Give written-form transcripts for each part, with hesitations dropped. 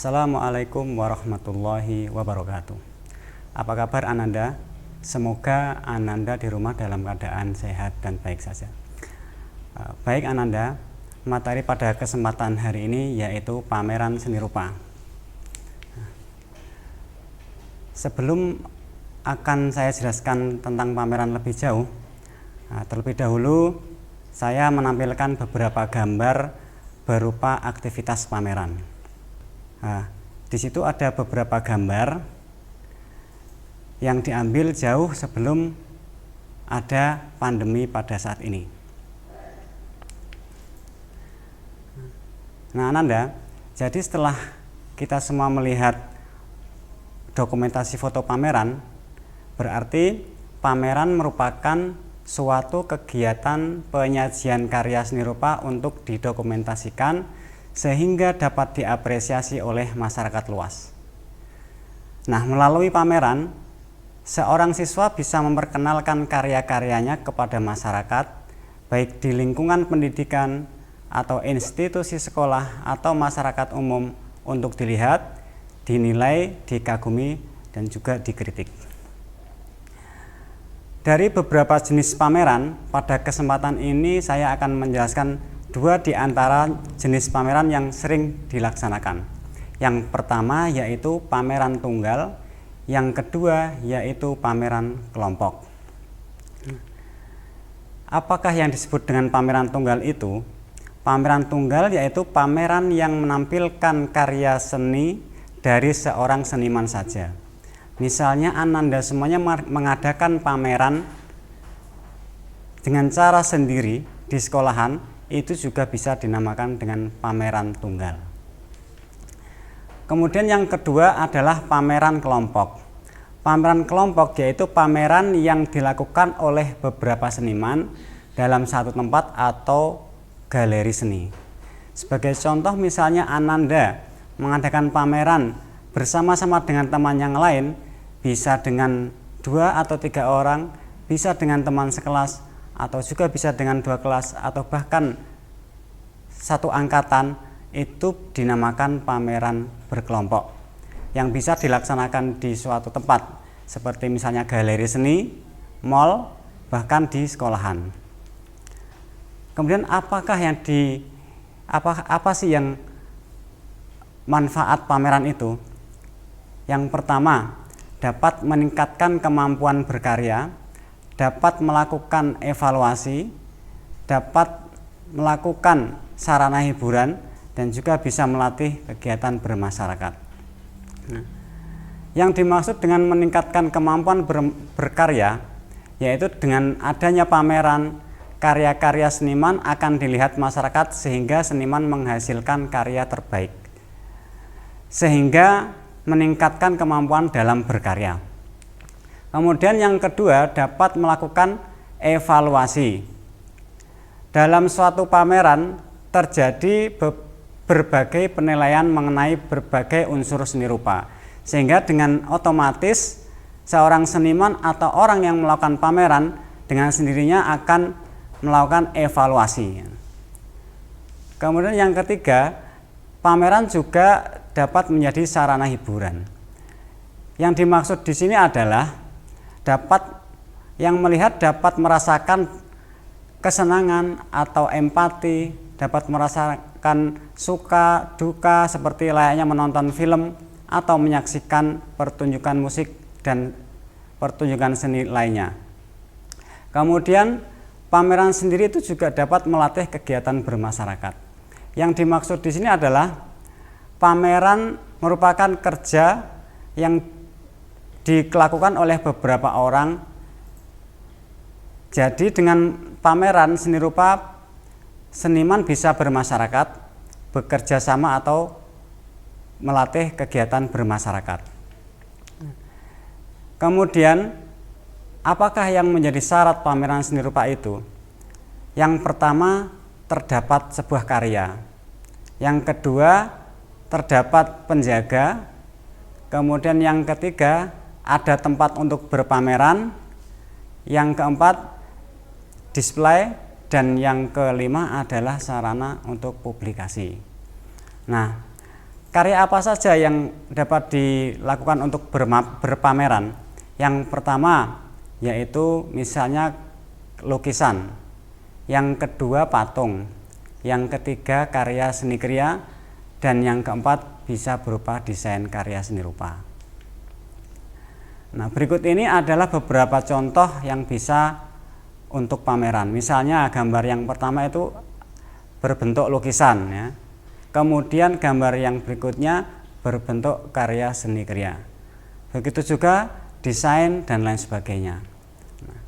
Assalamualaikum warahmatullahi wabarakatuh. Apa kabar Ananda? Semoga Ananda di rumah dalam keadaan sehat dan baik saja. Baik Ananda, materi pada kesempatan hari ini yaitu pameran seni rupa. Sebelum akan saya jelaskan tentang pameran lebih jauh, terlebih dahulu saya menampilkan beberapa gambar berupa aktivitas pameran. Di situ ada beberapa gambar yang diambil jauh sebelum ada pandemi pada saat ini. Nah Ananda, jadi setelah kita semua melihat dokumentasi foto pameran, berarti pameran merupakan suatu kegiatan penyajian karya seni rupa untuk didokumentasikan sehingga dapat diapresiasi oleh masyarakat luas. Nah, melalui pameran, seorang siswa bisa memperkenalkan karya-karyanya kepada masyarakat, baik di lingkungan pendidikan atau institusi sekolah atau masyarakat umum untuk dilihat, dinilai, dikagumi, dan juga dikritik. Dari beberapa jenis pameran, pada kesempatan ini saya akan menjelaskan dua di antara jenis pameran yang sering dilaksanakan. Yang pertama yaitu pameran tunggal, yang kedua yaitu pameran kelompok. Apakah yang disebut dengan pameran tunggal itu? Pameran tunggal yaitu pameran yang menampilkan karya seni dari seorang seniman saja. Misalnya Ananda semuanya mengadakan pameran dengan cara sendiri di sekolahan, itu juga bisa dinamakan dengan pameran tunggal. Kemudian yang kedua adalah pameran kelompok. Pameran kelompok yaitu pameran yang dilakukan oleh beberapa seniman dalam satu tempat atau galeri seni. Sebagai contoh misalnya Ananda mengadakan pameran bersama-sama dengan teman yang lain, bisa dengan 2 atau 3 orang, bisa dengan teman sekelas, atau juga bisa dengan 2 kelas atau bahkan satu angkatan, itu dinamakan pameran berkelompok yang bisa dilaksanakan di suatu tempat seperti misalnya galeri seni, mall, bahkan di sekolahan. Kemudian apa sih yang manfaat pameran itu? Yang pertama, dapat meningkatkan kemampuan berkarya, dapat melakukan evaluasi, dapat melakukan sarana hiburan, dan juga bisa melatih kegiatan bermasyarakat. Yang dimaksud dengan meningkatkan kemampuan berkarya, yaitu dengan adanya pameran, karya-karya seniman akan dilihat masyarakat sehingga seniman menghasilkan karya terbaik, sehingga meningkatkan kemampuan dalam berkarya. Kemudian yang kedua, dapat melakukan evaluasi. Dalam suatu pameran terjadi berbagai penilaian mengenai berbagai unsur seni rupa, sehingga dengan otomatis seorang seniman atau orang yang melakukan pameran dengan sendirinya akan melakukan evaluasi. Kemudian yang ketiga, pameran juga dapat menjadi sarana hiburan. Yang dimaksud di sini adalah yang melihat dapat merasakan kesenangan atau empati, dapat merasakan suka duka seperti layaknya menonton film atau menyaksikan pertunjukan musik dan pertunjukan seni lainnya. Kemudian pameran sendiri itu juga dapat melatih kegiatan bermasyarakat. Yang dimaksud di sini adalah pameran merupakan kerja yang dilakukan oleh beberapa orang. Jadi dengan pameran seni rupa, seniman bisa bermasyarakat, bekerja sama atau melatih kegiatan bermasyarakat. Kemudian, apakah yang menjadi syarat pameran seni rupa itu? Yang pertama, terdapat sebuah karya. Yang kedua, terdapat penjaga. Kemudian yang ketiga, ada tempat untuk berpameran. Yang keempat, display. Dan yang kelima adalah sarana untuk publikasi. Nah, Karya apa saja yang dapat dilakukan untuk berpameran? Yang pertama yaitu misalnya lukisan, yang kedua patung, yang ketiga karya seni kriya, dan yang keempat bisa berupa desain karya seni rupa. Nah, berikut ini adalah beberapa contoh yang bisa untuk pameran. Misalnya gambar yang pertama itu berbentuk lukisan ya. Kemudian gambar yang berikutnya berbentuk karya seni kriya. Begitu juga desain dan lain sebagainya. Nah,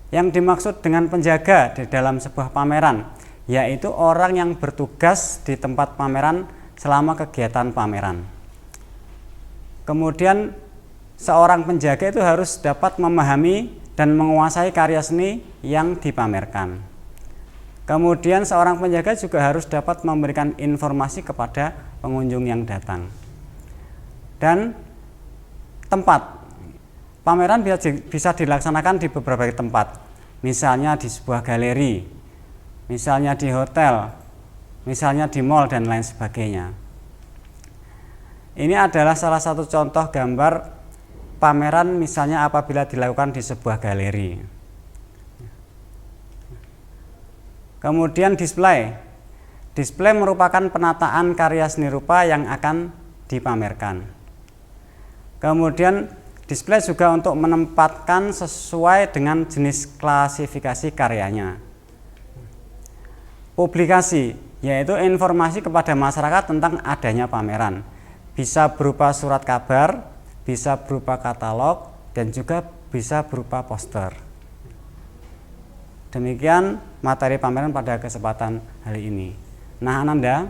yang dimaksud dengan penjaga di dalam sebuah pameran yaitu orang yang bertugas di tempat pameran selama kegiatan pameran. Kemudian seorang penjaga itu harus dapat memahami dan menguasai karya seni yang dipamerkan. Kemudian seorang penjaga juga harus dapat memberikan informasi kepada pengunjung yang datang. Dan tempat pameran bisa dilaksanakan di beberapa tempat. Misalnya di sebuah galeri, misalnya di hotel, misalnya di mall dan lain sebagainya. Ini adalah salah satu contoh gambar pameran misalnya apabila dilakukan di sebuah galeri. Kemudian display. Display merupakan penataan karya seni rupa yang akan dipamerkan. Kemudian display juga untuk menempatkan sesuai dengan jenis klasifikasi karyanya. Publikasi, yaitu informasi kepada masyarakat tentang adanya pameran. Bisa berupa surat kabar, bisa berupa katalog, dan juga bisa berupa poster. Demikian materi pameran pada kesempatan hari ini. Nah, Ananda,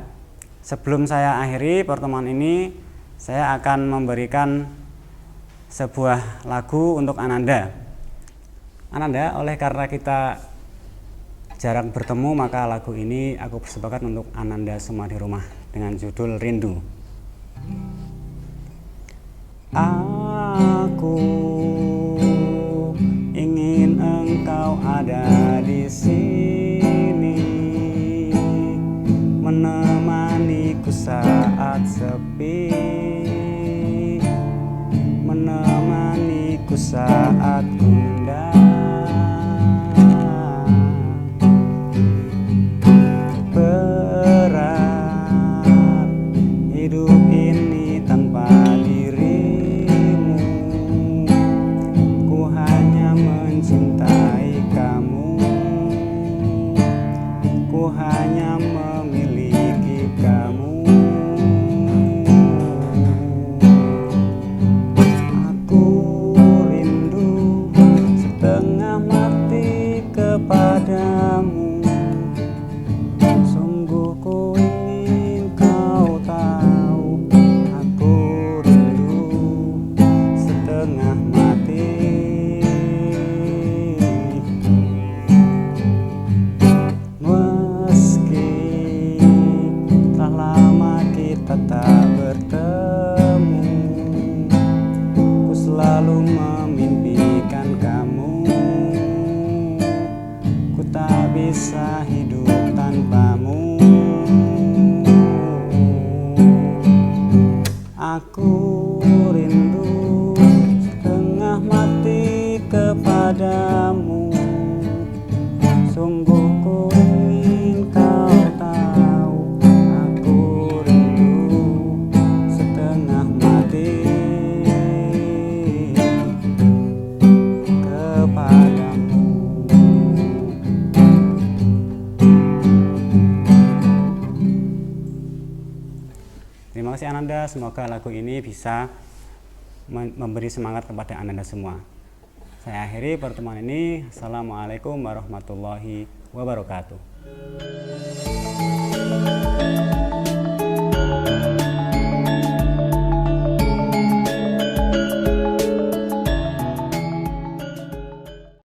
sebelum saya akhiri pertemuan ini, saya akan memberikan sebuah lagu untuk Ananda. Ananda, oleh karena kita jarang bertemu, maka lagu ini aku persembahkan untuk Ananda semua di rumah dengan judul Rindu. Aku ingin engkau ada di sini, menemaniku saat sepi, menemaniku saat gundah. Berat hidup ini tanpa dirimu, ku hanya mencintai kamu, ku hanya memiliki kamu. Aku rindu setengah mati kepadamu. Sungguh ku ingin kau tahu, aku rindu setengah mati. Meski telah lama kita tak bertemu, ku selalu memimpikan kamu. Ku tak bisa hidup tanpamu. Aku rindu setengah mati kepadamu. Sungguh ku ingin kau tahu, aku rindu setengah mati kepadamu. Terima kasih Ananda, semoga lagu ini bisa memberi semangat kepada Ananda semua. Saya akhiri pertemuan ini. Assalamualaikum warahmatullahi wabarakatuh.